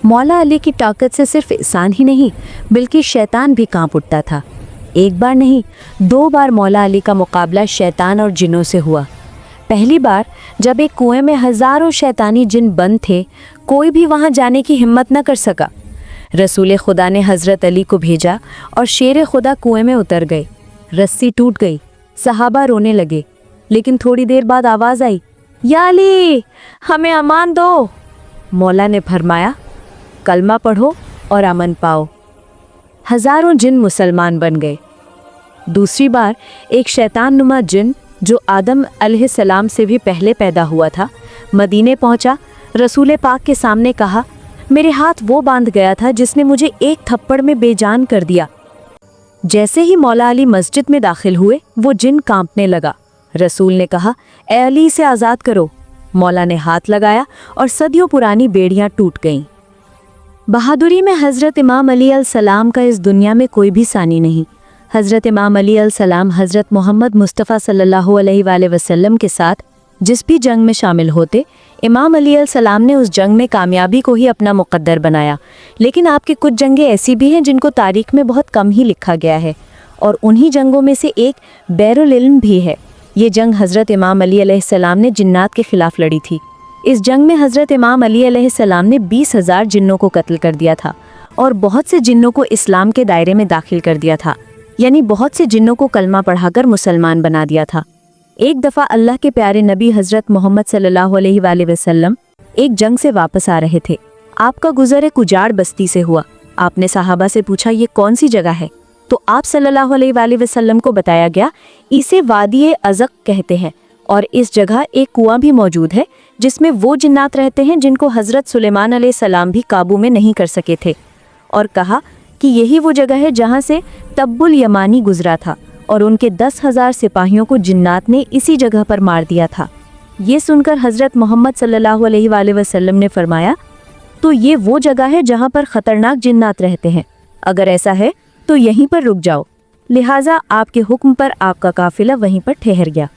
मौला अली की ताकत से सिर्फ इंसान ही नहीं बल्कि शैतान भी कांप उठता था। एक बार नहीं, 2 बार मौला अली का मुकाबला शैतान और जिन्नों से हुआ। पहली बार जब एक कुएं में हज़ारों शैतानी जिन बंद थे, कोई भी वहां जाने की हिम्मत न कर सका। रसूल खुदा ने हज़रत अली को भेजा और शेर खुदा कुएं में उतर गए। रस्सी टूट गई, सहाबा रोने लगे, लेकिन थोड़ी देर बाद आवाज़ आई, या अली, हमें अमान दो। मौला ने फरमाया, कलमा पढ़ो और अमन पाओ। हज़ारों जिन मुसलमान बन गए। दूसरी बार एक शैतान नुमा जिन जो आदम अलैहिस्सलाम से भी पहले पैदा हुआ था, मदीने पहुंचा, रसूल पाक के सामने कहा, मेरे हाथ वो बांध गया था जिसने मुझे एक थप्पड़ में बेजान कर दिया। जैसे ही मौला अली मस्जिद में दाखिल हुए, वो जिन कांपने लगा। रसूल ने कहा, ए अली, इसे आज़ाद करो। मौला ने हाथ लगाया और सदियों पुरानी बेड़ियां टूट गईं। बहादुरी में हज़रत इमाम अली अलैहिस्सलाम का इस दुनिया में कोई भी सानी नहीं। हज़रत इमाम अली अलैहिस्सलाम हज़रत मोहम्मद मुस्तफ़ा सल्लल्लाहु अलैहि वसल्लम के साथ जिस भी जंग में शामिल होते, इमाम अली अलैहिस्सलाम ने उस जंग में कामयाबी को ही अपना मुक़द्दर बनाया। लेकिन आपकी कुछ जंगें ऐसी भी हैं जिनको तारीख़ में बहुत कम ही लिखा गया है, और उन्हीं जंगों में से एक बैरुल इल्म भी है। ये जंग हज़रत इमाम अली अलैहिस्सलाम ने जिन्नात के ख़िलाफ़ लड़ी थी। इस जंग में हज़रत इमाम अली अलैहिस्सलाम ने 20,000 जिन्नों को कत्ल कर दिया था और बहुत से जिन्नों को इस्लाम के दायरे में दाखिल कर दिया था, यानी बहुत से जिन्नों को कलमा पढ़ाकर मुसलमान बना दिया था। एक दफ़ा अल्लाह के प्यारे नबी हज़रत मोहम्मद सल्लल्लाहु अलैहि वसल्लम एक जंग से वापस आ रहे थे। आपका गुज़र एक उजाड़ बस्ती से हुआ। आपने सहाबा से पूछा, ये कौन सी जगह है? तो आप सल्लल्लाहु अलैहि वसल्लम को बताया गया, इसे वादी अज़क कहते हैं, और इस जगह एक कुआं भी मौजूद है जिसमें वो जिन्नात रहते हैं जिनको हज़रत सुलेमान अलैहिस्सलाम भी काबू में नहीं कर सके थे। और कहा कि यही वो जगह है जहाँ से तब्बुल यमानी गुजरा था और उनके 10,000 सिपाहियों को जिन्नात ने इसी जगह पर मार दिया था। ये सुनकर हज़रत मोहम्मद सल्लल्लाहु अलैहि वसल्लम ने फरमाया, तो ये वो जगह है जहाँ पर ख़तरनाक जिन्नात रहते हैं। अगर ऐसा है तो यहीं पर रुक जाओ। लिहाजा आपके हुक्म पर आपका काफ़िला वहीं पर ठहर गया।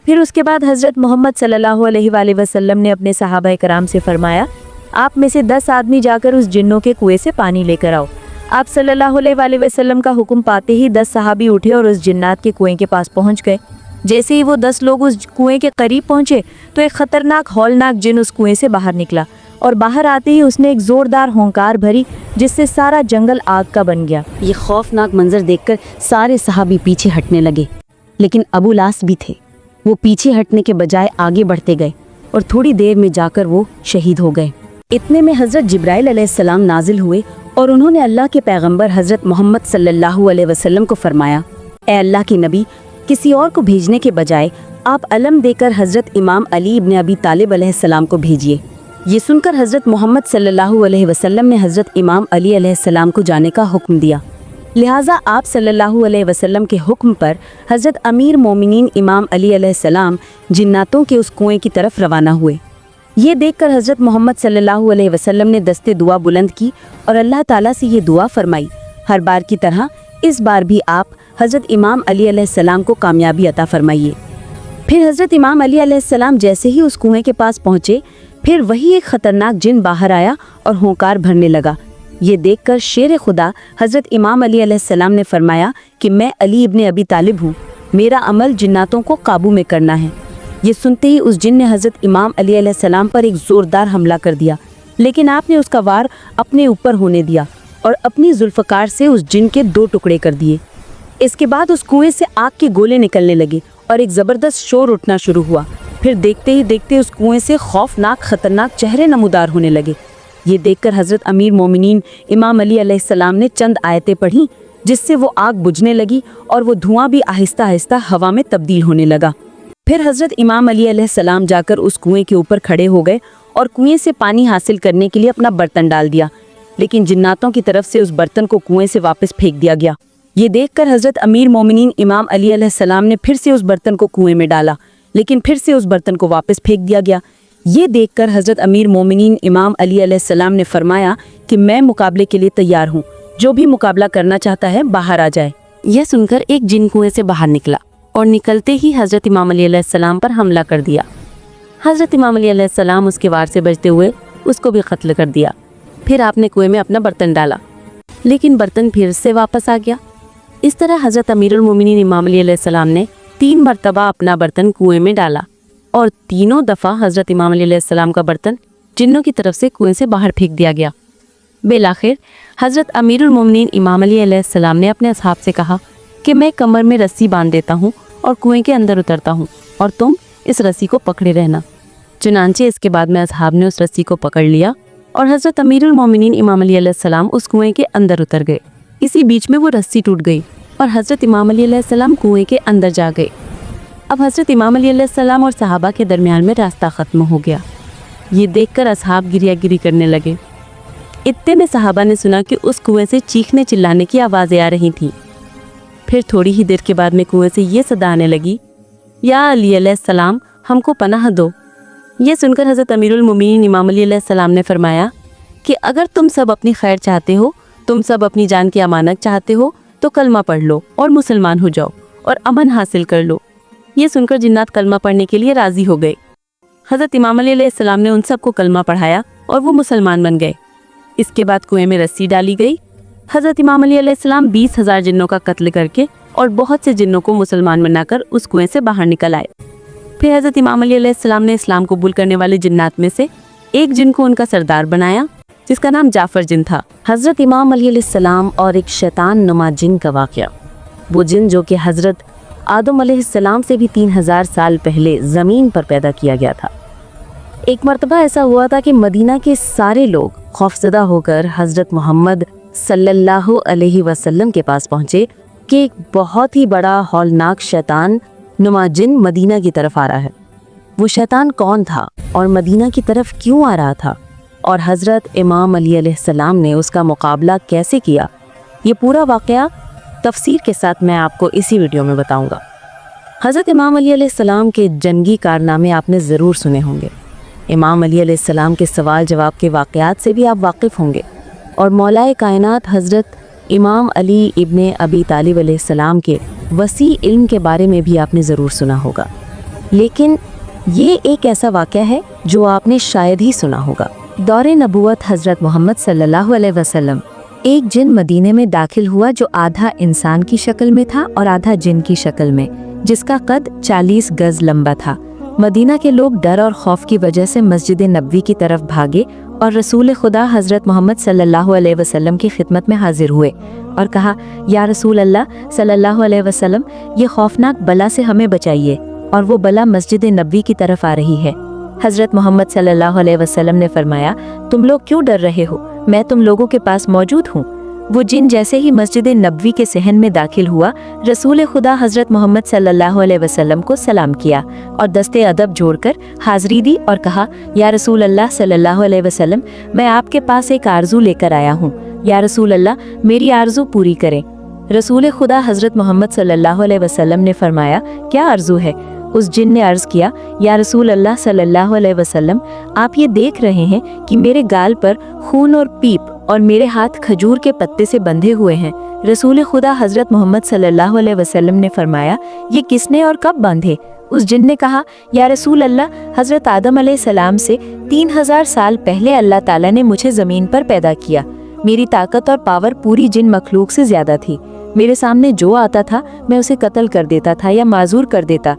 फिर उसके बाद हज़रत मोहम्मद सल्लल्लाहु अलैहि वसल्लम ने अपने सहाबा कराम से फरमाया, आप में से 10 आदमी जाकर उस जिन्नों के कुएं से पानी लेकर आओ। आप सल्लल्लाहु अलैहि वसल्लम का हुक्म पाते ही 10 सहाबी उठे और उस जिन्नात के कुएं के पास पहुंच गए। जैसे ही वो 10 लोग उस कुएं के करीब पहुंचे तो एक ख़तरनाक हौलनाक जिन उस कुएं से बाहर निकला, और बाहर आते ही उसने एक ज़ोरदार होंकार भरी जिससे सारा जंगल आग का बन गया। ये खौफनाक मंजर देखकर सारे सहाबी पीछे हटने लगे, लेकिन अबू लास भी थे। वो पीछे हटने के बजाय आगे बढ़ते गए और थोड़ी देर में जाकर वो शहीद हो गए। इतने में हज़रत जिब्राइल अलैहिस्सलाम नाजिल हुए और उन्होंने अल्लाह के पैगंबर हज़रत मोहम्मद सल्लल्लाहु अलैहि वसल्लम को फरमाया, ए अल्लाह के नबी, किसी और को भेजने के बजाय आप अलम देकर हज़रत इमाम अली इब्न अबी तालिब अलैहिस्सलाम को भेजिए। ये सुनकर हज़रत मोहम्मद सल्लल्लाहु अलैहि वसल्लम ने हज़रत इमाम अली अलैहिस्सलाम को जाने का हुक्म दिया। लिहाजा आप सल्लल्लाहु अलैहि वसल्लम के हुक्म पर हज़रत अमीर मोमिनीन इमाम अली अलैहिस्सलाम जिन्नातों के उस कुएं की तरफ रवाना हुए। ये देखकर हज़रत मोहम्मद सल्लल्लाहु अलैहि वसल्लम ने दस्ते दुआ बुलंद की और अल्लाह ताला से ये दुआ फरमाई, हर बार की तरह इस बार भी आप हज़रत इमाम अली अलैहिस्सलाम को कामयाबी अता फरमाइए। फिर हज़रत इमाम अली अलैहिस्सलाम जैसे ही उस कुएं के पास पहुँचे, फिर वही एक ख़तरनाक जिन बाहर आया और होंकार भरने लगा। ये देखकर शेर खुदा हज़रत इमाम अली अलैहिस्सलाम ने फरमाया कि मैं अली इब्न अबी तालिब हूँ, मेरा अमल जिन्नातों को काबू में करना है। ये सुनते ही उस जिन ने हज़रत इमाम अली अलैहिस्सलाम पर एक ज़ोरदार हमला कर दिया, लेकिन आपने उसका वार अपने ऊपर होने दिया और अपनी जुल्फ़कार से उस जिन के 2 टुकड़े कर दिए। इसके बाद उस कुएं से आग के गोले निकलने लगे और एक ज़बरदस्त शोर उठना शुरू हुआ। फिर देखते ही देखते उस कुएं से खौफनाक ख़तरनाक चेहरे नमूदार होने लगे। ये देखकर हज़रत अमीर मोमिनीन इमाम अली अलैहिस्सलाम ने चंद आयतें पढ़ी, जिससे वो आग बुझने लगी और वो धुआं भी आहिस्ता आहिस्ता हवा में तब्दील होने लगा। फिर हज़रत इमाम अली अलैहिस्सलाम जाकर उस कुएं के ऊपर खड़े हो गए और कुएं से पानी हासिल करने के लिए अपना बर्तन डाल दिया, लेकिन जिन्नातों की तरफ से उस बर्तन को कुएं से वापस फेंक दिया गया। ये देखकर हज़रत अमीर मोमिनीन इमाम अली अलैहिस्सलाम ने फिर से उस बर्तन को कुएं में डाला, लेकिन फिर से उस बर्तन को वापस फेंक दिया गया। ये देखकर हज़रत अमीर मोमिनीन इमाम अली अलैहिस्सलाम ने फरमाया कि मैं मुकाबले के लिए तैयार हूँ, जो भी मुकाबला करना चाहता है बाहर आ जाए। यह सुनकर एक जिन कुएं से बाहर निकला और निकलते ही हज़रत इमाम अली अलैहिस्सलाम पर हमला कर दिया। हज़रत इमाम अली अलैहिस्सलाम उसके वार से बचते हुए उसको भी कत्ल कर दिया। फिर आपने कुएं में अपना बर्तन डाला, लेकिन बर्तन फिर से वापस आ गया। इस तरह हज़रत अमीरुल मोमिनीन इमाम अली अलैहिस्सलाम ने 3 मरतबा अपना बर्तन कुएं में डाला और तीनों दफ़ा हज़रत इमाम अली अलैहिस्सलाम का बर्तन जिन्नों की तरफ से कुएं से बाहर फेंक दिया गया। बिलाखिर हज़रत अमीरुल मोमिनीन इमाम अली अलैहिस्सलाम ने अपने असहाब से कहा कि मैं कमर में रस्सी बांध देता हूँ और कुएं के अंदर उतरता हूँ और तुम इस रस्सी को पकड़े रहना। चुनांचे इसके बाद में असहाब ने उस रस्सी को पकड़ लिया और हज़रत अमीरुल मोमिनीन इमाम अली अलैहिस्सलाम उस कुएं के अंदर उतर गए। इसी बीच में वो रस्सी टूट गई और हज़रत इमाम अली अलैहिस्सलाम कुएं के अंदर जा गए। अब हज़रत इमाम अली अलैहिस्सलाम और सहाबा के दरमियान में रास्ता ख़त्म हो गया। ये देखकर असहाब गिरियागिरी करने लगे। इतने में सहाबा ने सुना कि उस कुएं से चीखने चिल्लाने की आवाज़ें आ रही थीं। फिर थोड़ी ही देर के बाद में कुएं से ये सदा आने लगी, या अली अलैहिस्सलाम हमको पनाह दो। ये सुनकर हज़रत अमीरुल मोमिनीन इमाम अली अलैहिस्सलाम ने फरमाया कि अगर तुम सब अपनी खैर चाहते हो, तुम सब अपनी जान की अमानत चाहते हो, तो कलमा पढ़ लो और मुसलमान हो जाओ और अमन हासिल कर लो। ये सुनकर जिन्नात कलमा पढ़ने के लिए राज़ी हो गए। हज़रत इमाम अली अलैहिस्सलाम ने उन सबको कलमा पढ़ाया और वो मुसलमान बन गए। इसके बाद कुएं में रस्सी डाली गई। हज़रत इमाम अली अलैहिस्सलाम 20,000 जिन्नों का कत्ल करके और बहुत से जिन्नों को मुसलमान बनाकर उस कुएं से बाहर निकल आए। फिर हज़रत इमाम अली अलैहिस्सलाम ने इस्लाम कबूल करने वाले जिन्नात में से एक जिन को उनका सरदार बनाया, जिसका नाम जाफ़र जिन था। हज़रत इमाम अली अलैहिस्सलाम और एक शैतान नुमा जिन का वाक़या। वो जिन जो कि हज़रत आदम अलैहिस्सलाम से भी 3000 साल पहले ज़मीन पर पैदा किया गया था। एक मर्तबा ऐसा हुआ था कि मदीना के सारे लोग खौफज़दा होकर हज़रत मोहम्मद सल्लल्लाहु अलैहि वसल्लम के पास पहुँचे कि एक बहुत ही बड़ा हौलनाक शैतान नुमा जिन मदीना की तरफ आ रहा है। वो शैतान कौन था और मदीना की तरफ क्यों आ रहा था और हज़रत इमाम अली अलैहिस्सलाम ने उसका मुकाबला कैसे किया, ये पूरा वाक़या तफसीर के साथ मैं आपको इसी वीडियो में बताऊंगा। हज़रत इमाम अली अलैहिस्सलाम के जंगी कारनामे आपने ज़रूर सुने होंगे। इमाम अली अलैहिस्सलाम के सवाल जवाब के वाक़यात से भी आप वाकिफ़ होंगे और मौलाए कायनात हज़रत इमाम अली इब्ने अबी तालिब अलैहिस्सलाम के वसी इल्म के बारे में भी आपने ज़रूर सुना होगा। लेकिन ये एक ऐसा वाक़या है जो आपने शायद ही सुना होगा। दौरे नबूवत हज़रत मोहम्मद सल्लल्लाहु अलैहि वसल्लम एक जिन मदीने में दाखिल हुआ जो आधा इंसान की शक्ल में था और आधा जिन की शक्ल में, जिसका कद 40 गज लंबा था। मदीना के लोग डर और खौफ की वजह से मस्जिद नबवी की तरफ भागे और रसूल खुदा हज़रत मोहम्मद सल्लल्लाहु अलैहि वसल्लम की खिदमत में हाजिर हुए और कहा, या रसूल अल्लाह सल्लल्लाहु अलैहि वसल्लम, ये खौफनाक बला से हमें बचाइए और वो बला मस्जिद नबवी की तरफ आ रही है। हज़रत मोहम्मद सल्लल्लाहु अलैहि वसल्लम ने फरमाया, तुम लोग क्यों डर रहे हो, मैं तुम लोगों के पास मौजूद हूँ। वो जिन जैसे ही मस्जिद नबवी के सहन में दाखिल हुआ, रसूल खुदा हज़रत मोहम्मद सल्लल्लाहु अलैहि वसल्लम को सलाम किया और दस्ते अदब जोड़कर हाज़री दी और कहा, या रसूल अल्लाह सल्लल्लाहु अलैहि वसल्लम, मैं आपके पास एक आरज़ू लेकर आया हूँ। या रसूल अल्लाह, मेरी आरज़ू पूरी करें। रसूल खुदा हज़रत मोहम्मद सल्लल्लाहु अलैहि वसल्लम ने फरमाया, क्या आरज़ू है? उस जिन ने अर्ज़ किया, या रसूल अल्लाह सल्लल्लाहु अलैहि वसल्लम, आप ये देख रहे हैं कि मेरे गाल पर खून और पीप और मेरे हाथ खजूर के पत्ते से बंधे हुए हैं। रसूल खुदा हज़रत मोहम्मद सल्लल्लाहु अलैहि वसल्लम ने फरमाया, ये किसने और कब बांधे? उस जिन ने कहा, या रसूल अल्लाह, हज़रत आदम अलैहिस्सलाम से 3000 साल पहले अल्लाह ताला ने मुझे ज़मीन पर पैदा किया। मेरी ताकत और पावर पूरी जिन मखलूक से ज़्यादा थी। मेरे सामने जो आता था मैं उसे कत्ल कर देता था या माजूर कर देता।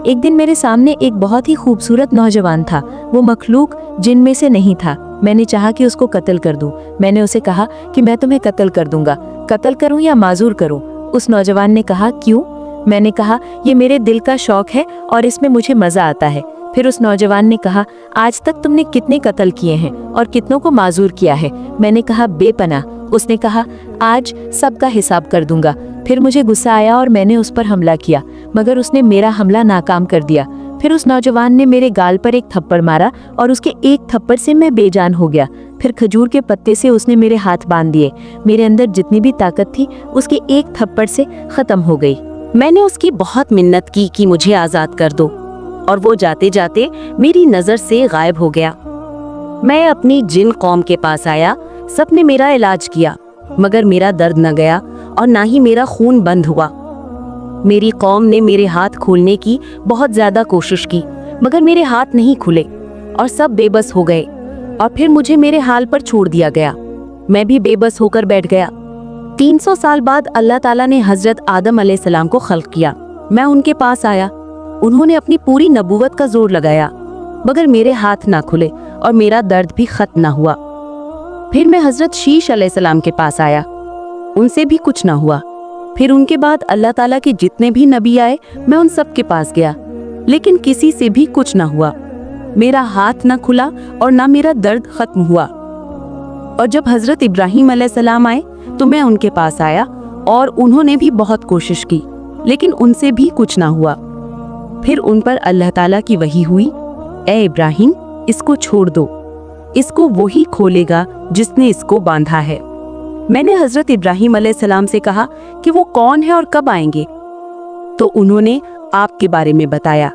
एक दिन मेरे सामने एक बहुत ही खूबसूरत नौजवान था। वो मखलूक जिन में से नहीं था। मैंने चाहा कि उसको कत्ल कर दूं। मैंने उसे कहा कि मैं तुम्हें कत्ल कर दूंगा, कत्ल करूं या माजूर करूं? उस नौजवान ने कहा, क्यों? मैंने कहा, ये मेरे दिल का शौक है और इसमें मुझे मज़ा आता है। फिर उस नौजवान ने कहा, आज तक तुमने कितने कत्ल किए हैं और कितनों को माजूर किया है? मैंने कहा, बेपनाह। उसने कहा, आज सबका हिसाब कर दूंगा। फिर मुझे गुस्सा आया और मैंने उस पर हमला किया, मगर उसने मेरा हमला नाकाम कर दिया। फिर उस नौजवान ने मेरे गाल पर एक थप्पड़ मारा और उसके एक थप्पड़ से मैं बेजान हो गया। फिर खजूर के पत्ते से उसने मेरे हाथ बांध दिए। मेरे अंदर जितनी भी ताकत थी उसके एक थप्पड़ से ख़त्म हो गई। मैंने उसकी बहुत मिन्नत की कि मुझे आज़ाद कर दो, और वो जाते जाते मेरी नज़र से गायब हो गया। मैं अपनी जिन कौम के पास आया, सब ने मेरा इलाज किया, मगर मेरा दर्द न गया और ना ही मेरा खून बंद हुआ। मेरी कौम ने मेरे हाथ खोलने की बहुत ज़्यादा कोशिश की, मगर मेरे हाथ नहीं खुले और सब बेबस हो गए। और फिर मुझे मेरे हाल पर छोड़ दिया गया। मैं भी बेबस होकर बैठ गया। 300 साल बाद अल्लाह ताला ने हजरत आदम अलैहिस्सलाम को खल्क किया। मैं उनके पास आया। उन्होंने अपनी पूरी नबूवत का जोर लगाया, मगर मेरे हाथ ना खुले और मेरा दर्द भी खत्म ना हुआ। फिर मैं हजरत शीश अलैहिस्सलाम के पास आया, उनसे भी कुछ ना हुआ। फिर उनके बाद अल्लाह ताला के जितने भी नबी आए, मैं उन सब के पास गया, लेकिन किसी से भी कुछ ना हुआ। मेरा हाथ ना खुला और ना मेरा दर्द खत्म हुआ। और जब हजरत इब्राहीम अलैहिस्सलाम आए तो मैं उनके पास आया और उन्होंने भी बहुत कोशिश की, लेकिन उनसे भी कुछ ना हुआ। फिर उन पर अल्लाह ताला की वही हुई, ए इब्राहीम, इसको छोड़ दो, इसको वही खोलेगा जिसने इसको बांधा है। मैंने हजरत इब्राहीम अलैहिस्सलाम से कहा कि वो कौन है और कब आएंगे, तो उन्होंने आपके बारे में बताया।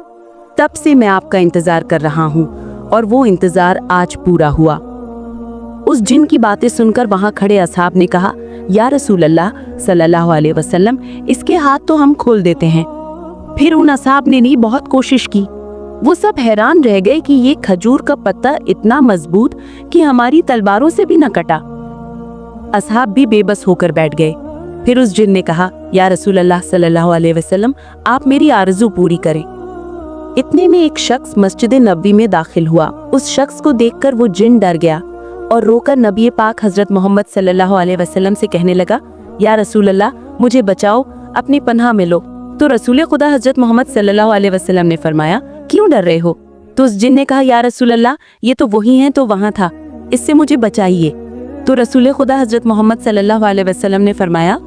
तब से मैं आपका इंतजार कर रहा हूँ और वो इंतजार आज पूरा हुआ। उस जिन की बातें सुनकर वहां खड़े असहाब ने कहा, या रसूल अल्लाह सल्लल्लाहु अलैहि वसल्लम, इसके हाथ तो हम खोल देते हैं। फिर उन असहाब ने भी बहुत कोशिश की। वो सब हैरान रह गए कि ये खजूर का पत्ता इतना मजबूत कि हमारी तलवारों से भी न कटा। असहाब भी बेबस होकर बैठ गए। फिर उस जिन ने कहा, या रसूल अल्लाह सल्लल्लाहु अलैहि वसल्लम, आप मेरी आरज़ू पूरी करें। इतने में एक शख्स मस्जिद नबवी में दाखिल हुआ। उस शख्स को देखकर वो जिन डर गया और रोकर नबी पाक हजरत मोहम्मद सल्लल्लाहु अलैहि वसल्लम से कहने लगा, या रसूल अल्लाह, मुझे बचाओ, अपनी पनाह में लो। तो रसूल खुदा हजरत मोहम्मद सल्लल्लाहु अलैहि वसल्लम ने फरमाया, क्यों डर रहे हो? तो उस जिन ने कहा, या रसूल अल्लाह, ये तो वही है तो वहाँ था, इससे मुझे बचाइए। तो रसूल खुदा हजरत मोहम्मद सल्लल्लाहु अलैहि वसल्लम ने फरमाया,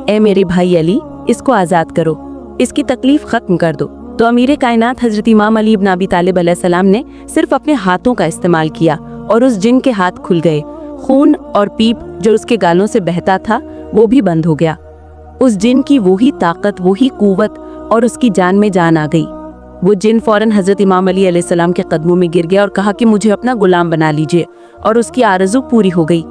ए मेरे भाई अली, इसको आज़ाद करो, इसकी तकलीफ खत्म कर दो। तो अमीर कायनात हजरत इमाम अली इब्न अबी तालिब अलैहिस्सलाम ने सिर्फ अपने हाथों का इस्तेमाल किया और उस जिन के हाथ खुल गए। खून और पीप जो उसके गालों से बहता था वो भी बंद हो गया। उस जिन की वही ताकत, वही कुव्वत और उसकी जान में जान आ गई। वो जिन फौरन हजरत इमाम अली अलैहिस्सलाम के कदमों में गिर गया और कहा कि मुझे अपना गुलाम बना लीजिए, और उसकी आरज़ू पूरी हो गई।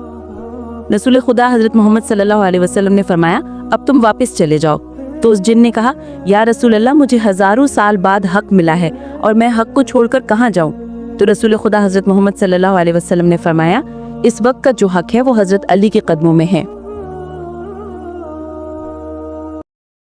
रसूल खुदा हजरत मोहम्मद सल्लल्लाहु अलैहि वसल्लम ने फरमाया, अब तुम वापस चले जाओ। तो उस जिन ने कहा, या रसूल अल्लाह, मुझे हजारों साल बाद हक मिला है और मैं हक को छोड़कर कहाँ जाऊँ? तो रसूल खुदा हजरत मोहम्मद सल्लल्लाहु अलैहि वसल्लम ने फरमाया, इस वक्त का जो हक है वो हजरत अली के कदमों में है।